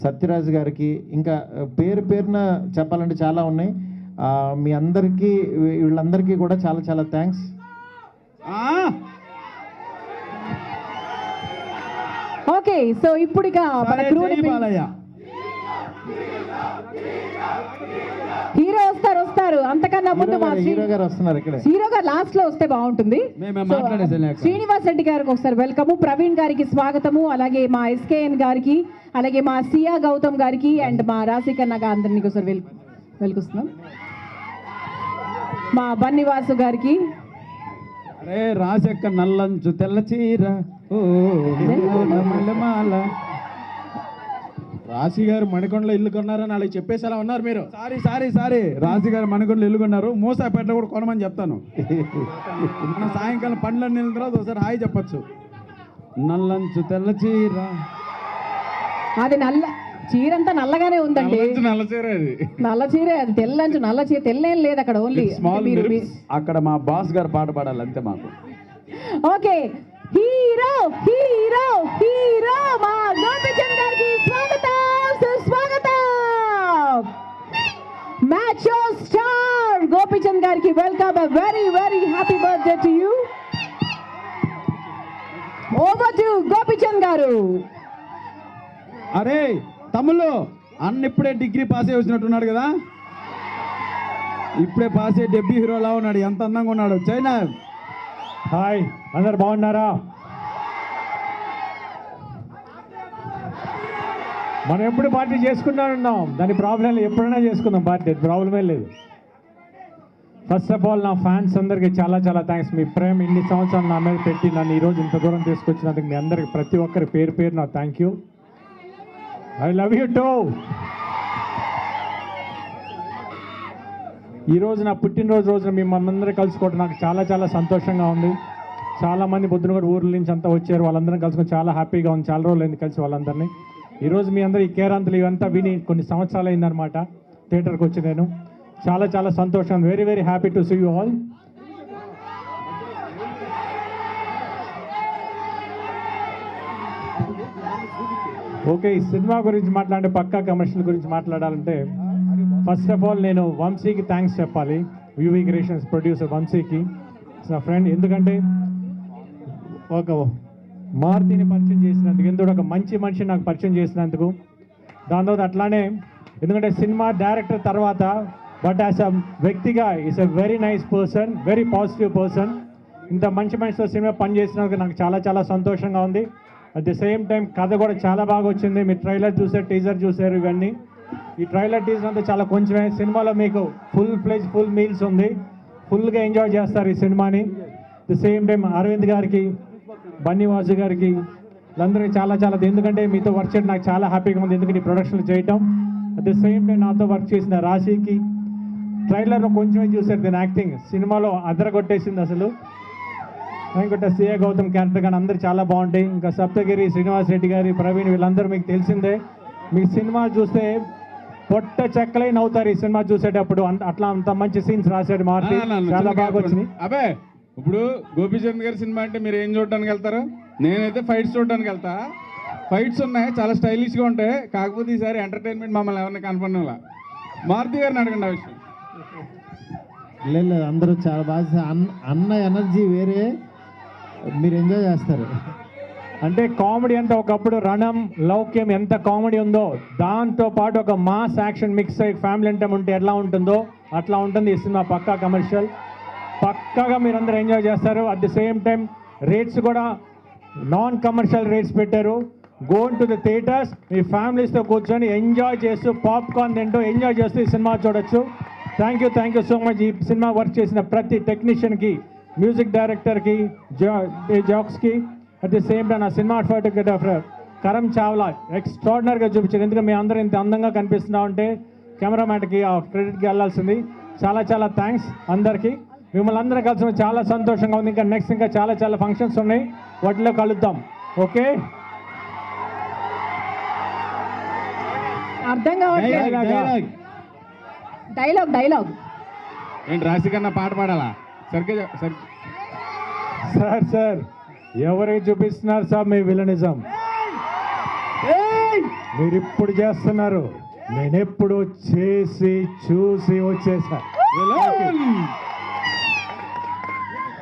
సత్యరాజ్ గారికి, ఇంకా పేరున చెప్పాలంటే చాలా ఉన్నాయి. మీ అందరికీ వీళ్ళందరికీ కూడా చాలా థ్యాంక్స్. ఓకే, సో ఇప్పుడు ఇక హీరో వస్తారు. అంతకన్నా ముందు హీరో గారు వస్తున్నారు. ఇక్కడ హీరో గారు లాస్ట్ లో వస్తే బాగుంటుంది. శ్రీనివాస్ రెడ్డి గారికి ఒకసారి వెల్కమ్, ప్రవీణ్ గారికి స్వాగతము, అలాగే మా ఎస్కేఎన్ గారికి, అలాగే మా సియా గౌతమ్ గారికి అండ్ మా రాశికన్న అందరినీ ఒకసారి వెల్కొస్తున్నాం. మా బన్నివాసు గారికి. అరే రాశక్క నల్లంచు తెల్ల చీర రాశి గారు మణికొండలో ఇల్లు కొన్నారని వాళ్ళకి చెప్పేసి అలా ఉన్నారు మీరు. సారీ రాశి గారు మణికొండలో ఇల్లు కొన్నారు. మూసాపేట కూడా కొనమని చెప్తాను. మనం సాయంకాలం పండ్లన్నీ వెళ్ళిన తర్వాత ఒకసారి హాయ్ చెప్పచ్చు. నల్లంచు తెల్ల చీర, అది చీరంతా నల్లగానే ఉందండి. నల్ల చీర అది. నల్ల చీర తెల్లేం లేదు అక్కడ. ఓన్లీ అక్కడ మా బాస్ గారు పాట పాడాలి అంతే మాకు. ఓకే, హీరో మా గోపిచంద్ గారికి స్వాగతం. మ్యాచ్ స్టార్ గోపిచంద్ గారికి welcome. Very happy birthday to you. Over to Gopichand గారు. అరే తమ్ముళ్ళు, అన్న ఇప్పుడే డిగ్రీ పాస్ అయ్యి వచ్చినట్టున్నాడు కదా. ఇప్పుడే పాస్ అయ్యి డెబ్యూ హీరోలా ఉన్నాడు. ఎంత అందంగా ఉన్నాడు. చైనా హాయ్, అందరు బాగున్నారా? మనం ఎప్పుడు పార్టీ చేసుకుంటూ ఉన్నాం, దాని ప్రాబ్లం లేదు. ఎప్పుడైనా చేసుకుందాం పార్టీ, ప్రాబ్లమే లేదు. ఫస్ట్ ఆఫ్ ఆల్ నా ఫ్యాన్స్ అందరికీ చాలా థ్యాంక్స్. మీ ప్రేమ ఇన్ని సంవత్సరాలు నా మీద పెట్టి నన్ను ఈరోజు ఇంత దూరం తీసుకొచ్చినందుకు మీ అందరికి ప్రతి ఒక్కరి పేరు నా thank you. I love you two. ఈరోజు నా పుట్టినరోజు రోజున మిమ్మల్ని అందరూ కలుసుకోవడం నాకు చాలా సంతోషంగా ఉంది. చాలామంది బొద్దునగూడ ఊర్ల నుంచి అంతా వచ్చారు. వాళ్ళందరం కలుసుకొని చాలా హ్యాపీగా ఉంది. చాలా రోజులు అయింది కలిసి వాళ్ళందరినీ. ఈరోజు మీ అందరూ ఈ కేరాంతలు ఇవంతా విని కొన్ని సంవత్సరాలు అయిందనమాట థియేటర్కి వచ్చి. నేను చాలా సంతోషం. Very happy to see you all. Okay, ఈ సినిమా గురించి మాట్లాడే పక్కా కమర్షియల్ గురించి మాట్లాడాలంటే ఫస్ట్ ఆఫ్ ఆల్ నేను వంశీకి థ్యాంక్స్ చెప్పాలి. యూవీ క్రియేషన్స్ ప్రొడ్యూసర్ వంశీకి, నా ఫ్రెండ్. ఎందుకంటే మారుతిని పరిచయం చేసినందుకు, ఎందుకంటే ఒక మంచి మనిషి నాకు పరిచయం చేసినందుకు. దాని తర్వాత అట్లానే ఎందుకంటే సినిమా డైరెక్టర్ తర్వాత బట్ యాజ్ అ వ్యక్తిగా is a very nice person, very positive person. ఇంత మంచి మనిషితో సినిమా పని చేసినందుకు నాకు చాలా చాలా సంతోషంగా ఉంది. అట్ ది సేమ్ టైం కథ కూడా చాలా బాగా వచ్చింది. మీరు ట్రైలర్ చూసారు, టీజర్ చూసారు, ఇవన్నీ. ఈ ట్రైలర్ టీజర్ అంతా చాలా కొంచెమే, సినిమాలో మీకు ఫుల్ మీల్స్ ఉంది, ఫుల్గా ఎంజాయ్ చేస్తారు ఈ సినిమాని. ది సేమ్ టైం అరవింద్ గారికి, బన్నీవాసు గారికి, వీళ్ళందరికీ చాలా చాలా, ఎందుకంటే మీతో వర్క్ చేయడం నాకు చాలా హ్యాపీగా ఉంది, ఎందుకంటే ఈ ప్రొడక్షన్లు చేయటం. అట్ ది సేమ్ టైం నాతో వర్క్ చేసిన రాశికి, ట్రైలర్లో కొంచెమే చూసారు దీని యాక్టింగ్, సినిమాలో అదరగొట్టేసింది అసలు. ఇంకొక సిఏ గౌతమ్ క్యారెక్టర్ కానీ అందరూ చాలా బాగుంటాయి. ఇంకా సప్తగిరి, శ్రీనివాస్ రెడ్డి గారి, ప్రవీణ్, వీళ్ళందరూ మీకు తెలిసిందే. మీ సినిమా చూస్తే పొట్ట చెక్కలైన అవుతారు ఈ సినిమా చూసేటప్పుడు. అట్లా అంత మంచి సీన్స్ రాశాడు మారుతి, చాలా బాగా వచ్చినాయి. అబే ఇప్పుడు గోపీచంద్ గారి సినిమా అంటే మీరు ఏం చూడడానికి వెళ్తారు? నేనైతే ఫైట్స్ చూడడానికి వెళ్తా. ఫైట్స్ ఉన్నాయి, చాలా స్టైలిష్గా ఉంటాయి. కాకపోతే ఈసారి ఎంటర్టైన్మెంట్ మమ్మల్ని ఎవరిని కనపడినలా. మారుతి గారిని అడగండి ఆ విషయం. లేదు, అందరూ చాలా బాగా, అన్న ఎనర్జీ వేరే, మీరు ఎంజాయ్ చేస్తారు. అంటే కామెడీ అంటే ఒకప్పుడు రణం, లౌక్యం ఎంత కామెడీ ఉందో దాంతో పాటు ఒక మాస్ యాక్షన్ మిక్స్ అయ్యి ఫ్యామిలీ ఎంటర్టైన్మెంట్ ఉంటే ఎట్లా ఉంటుందో అట్లా ఉంటుంది ఈ సినిమా. పక్కా కమర్షియల్, పక్కాగా మీరందరూ ఎంజాయ్ చేస్తారు. At the same time rates కూడా నాన్ కమర్షియల్ రేట్స్ పెట్టారు. గోన్ టు ద థియేటర్స్, మీ ఫ్యామిలీస్తో కూర్చొని ఎంజాయ్ చేస్తూ పాప్కార్న్ తింటూ ఎంజాయ్ చేస్తూ ఈ సినిమా చూడొచ్చు. Thank you so much. ఈ సినిమా వర్క్ చేసిన ప్రతి టెక్నీషియన్కి, మ్యూజిక్ డైరెక్టర్కి, జాక్స్కి, అట్ ది సేమ్ టైం నా సినిమా ఫోటోగ్రాఫర్ కరం చావ్లా ఎక్స్ట్రాడినరీగా చూపించారు. ఎందుకంటే మీ అందరూ ఇంత అందంగా కనిపిస్తున్నాం అంటే కెమెరామ్యాన్కి ఆ క్రెడిట్కి వెళ్ళాల్సింది. చాలా చాలా థ్యాంక్స్ అందరికీ. మిమ్మల్ని అందరూ కలిసి చాలా సంతోషంగా ఉంది. ఇంకా నెక్స్ట్ ఇంకా చాలా చాలా ఫంక్షన్స్ ఉన్నాయి, వాటిలో కలుద్దాం. ఓకే, అర్థం కావట్లేదు. డైలాగ్ ఏంటి రాశి కన్నా పాట పాడాలా? సరిగ్గా సార్ ఎవరే చూపిస్తున్నారు సార్ మీ విలనిజం? మీరు ఇప్పుడు చేస్తున్నారు, నేను ఎప్పుడు చేసి చూసి వచ్చేసా.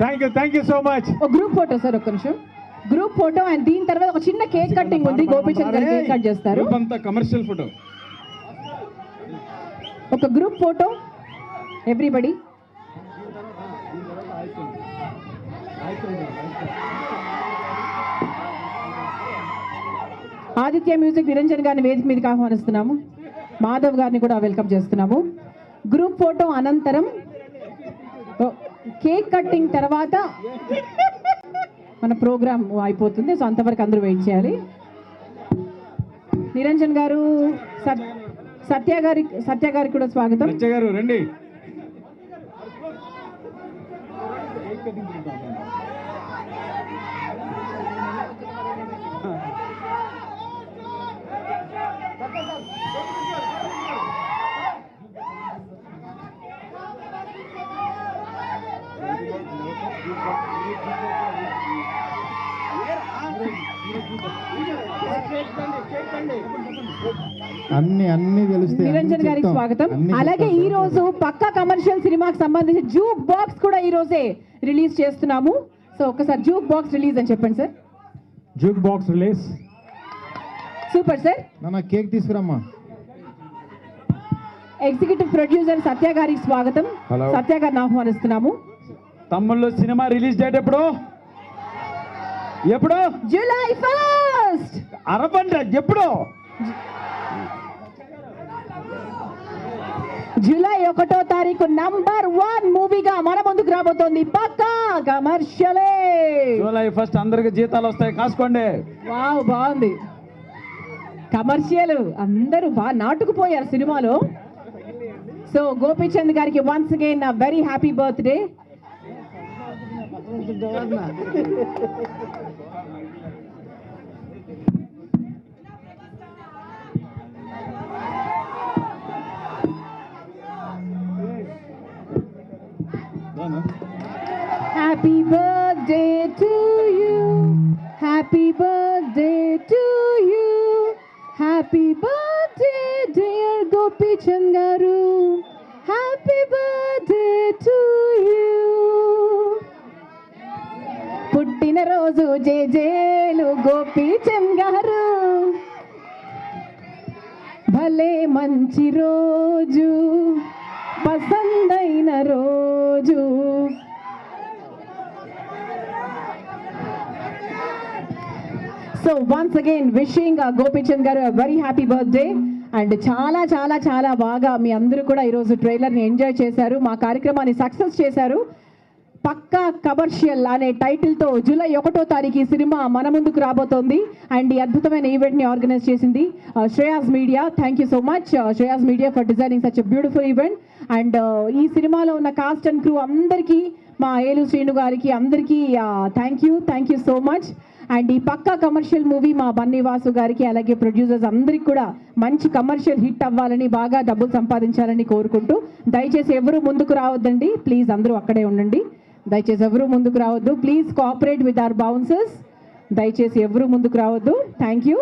Thank you so much. Group photo sir, ఒక్క నిమిషం. గ్రూప్ ఫోటో అండ్ దీని తర్వాత ఒక చిన్న కేక్ కటింగ్ ఉంది. గోపీచంద్ గారు కేక్ కట్ చేస్తారు. కమర్షియల్ ఫోటో, ఒక group photo everybody. Aditya music Niranjan గారిని వేదిక మీదకి ఆహ్వానిస్తున్నాము. మాధవ్ గారిని కూడా వెల్కమ్ చేస్తున్నాము. గ్రూప్ ఫోటో అనంతరం కేక్ కట్టింగ్ తర్వాత మన ప్రోగ్రామ్ అయిపోతుంది. సో అంతవరకు అందరూ వెయిట్ చేయాలి. నిరంజన్ గారు, సత్య గారికి కూడా స్వాగతం. సత్య గారు రండి. అన్ని తెలుస్తాయి. నిరంజన్ గారికి స్వాగతం. అలాగే ఈ రోజు పక్కా కమర్షియల్ సినిమాకి సంబంధించి జూక్ బాక్స్ కూడా ఈ రోజే రిలీజ్ చేస్తున్నాము. సో ఒకసారి జూక్ బాక్స్ రిలీజ్ అని చెప్పండి sir. Juke box release. Super sir. నాన్న కేక్ తీసుకురమ్మా. ఎగ్జిక్యూటివ్ ప్రొడ్యూసర్ సత్య గారికి స్వాగతం. సత్య గారిని ఆహ్వానిస్తున్నాము. తమ్ముళ్ళు సినిమా రిలీజ్ డేట్ ఎప్పుడు? July 1st. అరబండ ఎప్పుడు? జూలై 1వ తారీఖు నంబర్ 1 మూవీగా మన ముందుకు రాబోతోంది పక్కా కమర్షియలే. జూలై 1st అందరికి జీతాలు వస్తాయి, కాసుకోండి. వావ్, బాగుంది. కమర్షియల్ అందరూ బాగా నాటుకుపోయారు సినిమాలో. సో గోపీచంద్ గారికి once again very happy birthday. Happy birthday to you. Happy birthday to you. Happy birthday dear Gopi Changaru. Happy birthday to you. పుట్టిన రోజు జేజేలు గోపీచంద్ గారు భలే మంచి రోజు పసందైన రోజు. So once again wishing Gopichand గారు వెరీ హ్యాపీ బర్త్డే. అండ్ చాలా చాలా చాలా బాగా మీ అందరూ కూడా ఈరోజు ట్రైలర్ని ఎంజాయ్ చేశారు, మా కార్యక్రమాన్ని సక్సెస్ చేశారు. పక్కా కమర్షియల్ అనే టైటిల్తో జూలై 1వ తారీఖు ఈ సినిమా మన ముందుకు రాబోతోంది. అండ్ ఈ అద్భుతమైన ఈవెంట్ని ఆర్గనైజ్ చేసింది Shreyas media. Thank you so much Shreyas media for designing such a beautiful event. And ఈ సినిమాలో ఉన్న కాస్ట్ అండ్ క్రూ అందరికీ, మా ఏలు శ్రీను గారికి అందరికీ thank you so much. And ఈ పక్కా కమర్షియల్ మూవీ మా బన్నీ వాసు గారికి అలాగే ప్రొడ్యూసర్స్ అందరికీ కూడా మంచి కమర్షియల్ హిట్ అవ్వాలని, బాగా డబ్బులు సంపాదించాలని కోరుకుంటూ దయచేసి ఎవరు ముందుకు రావద్దండి, ప్లీజ్ అందరూ అక్కడే ఉండండి. దయచేసి ఎవరు ముందుకు రావద్దు, please cooperate with our bouncers. దయచేసి ఎవరు ముందుకు రావద్దు. Thank you.